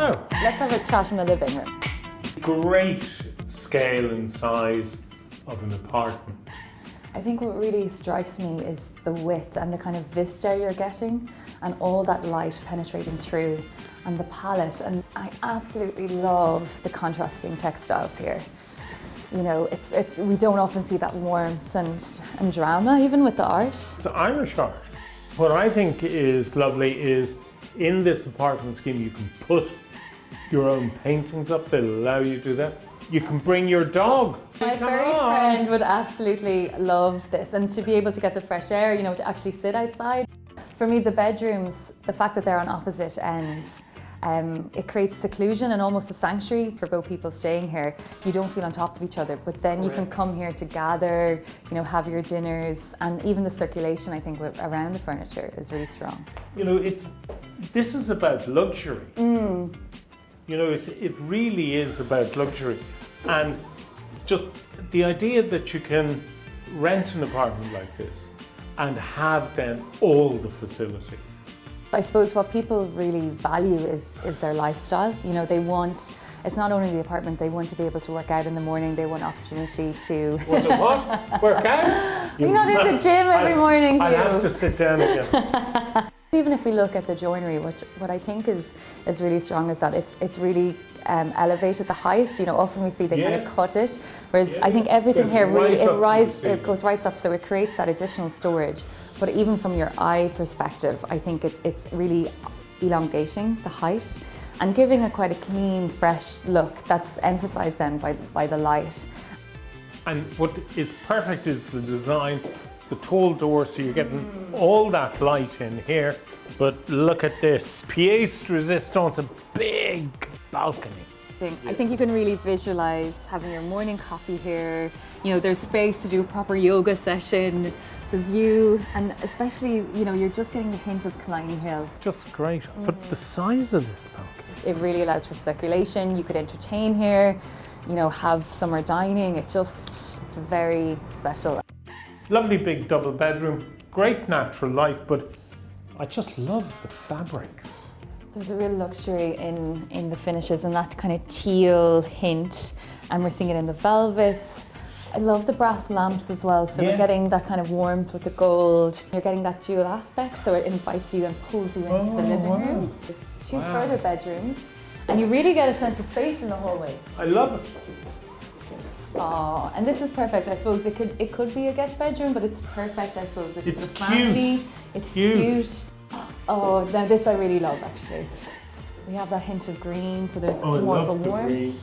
know. Let's have a chat in the living room. Great scale and size of an apartment. I think what really strikes me is the width and the kind of vista you're getting and all that light penetrating through and the palette. And I absolutely love the contrasting textiles here. You know, we don't often see that warmth and drama even with the art. It's Irish art. What I think is lovely is in this apartment scheme you can put your own paintings up, they'll allow you to do that. You can bring your dog. My furry friend would absolutely love this, and to be able to get the fresh air, you know, to actually sit outside. For me, the bedrooms, the fact that they're on opposite ends, it creates seclusion and almost a sanctuary for both people staying here. You don't feel on top of each other, but then you can come here to gather, you know, have your dinners, and even the circulation, I think, around the furniture is really strong. You know, this is about luxury. You know, it really is about luxury. And just the idea that you can rent an apartment like this and have then all the facilities. I suppose what people really value is their lifestyle. You know, they want, it's not only the apartment, they want to be able to work out in the morning, they want opportunity to... Want to what? Work out? You're not in the gym every morning, Hugh. I have to sit down again. Even if we look at the joinery, what I think is really strong is that it's really elevated the height. You know, often we see they kind of cut it, whereas I think everything here really it goes right up, so it creates that additional storage. But even from your eye perspective, I think it's really elongating the height and giving quite a clean, fresh look that's emphasised then by the light. And what is perfect is the design. The tall door, so you're getting all that light in here. But look at this, pièce de résistance, a big balcony. I think you can really visualize having your morning coffee here. You know, there's space to do a proper yoga session, the view, and especially, you know, you're just getting the hint of Killiney Hill. Just great. But the size of this balcony. It really allows for circulation. You could entertain here, you know, have summer dining. It's very special. Lovely big double bedroom, great natural light, but I just love the fabrics. There's a real luxury in the finishes and that kind of teal hint, and we're seeing it in the velvets. I love the brass lamps as well, so we're getting that kind of warmth with the gold. You're getting that dual aspect, so it invites you and pulls you into the living room. Just two further bedrooms, and you really get a sense of space in the hallway. I love it. Oh, and this is perfect. I suppose it could be a guest bedroom, but it's perfect. I suppose it's for the family. Cute. It's cute. Oh, now this I really love actually. We have that hint of green, so there's more of a warmth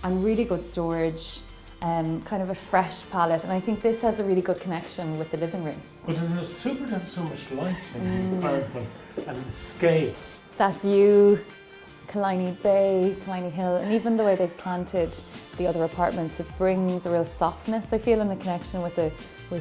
and really good storage. Kind of a fresh palette, and I think this has a really good connection with the living room. But it is super to have so much light in the apartment and the scale. That view. Killiney Bay, Killiney Hill, and even the way they've planted the other apartments, it brings a real softness, I feel, in the connection with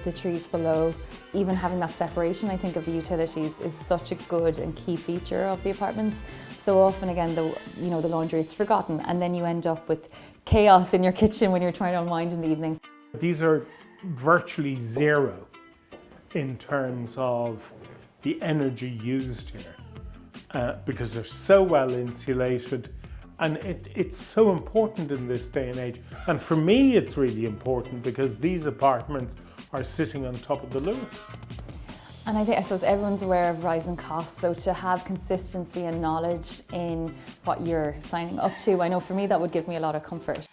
the trees below. Even having that separation, I think, of the utilities is such a good and key feature of the apartments. So often, again, the laundry, it's forgotten, and then you end up with chaos in your kitchen when you're trying to unwind in the evenings. These are virtually zero in terms of the energy used here. Because they're so well insulated, and it's so important in this day and age. And for me, it's really important because these apartments are sitting on top of the Luas. And I suppose everyone's aware of rising costs, so to have consistency and knowledge in what you're signing up to, I know for me that would give me a lot of comfort.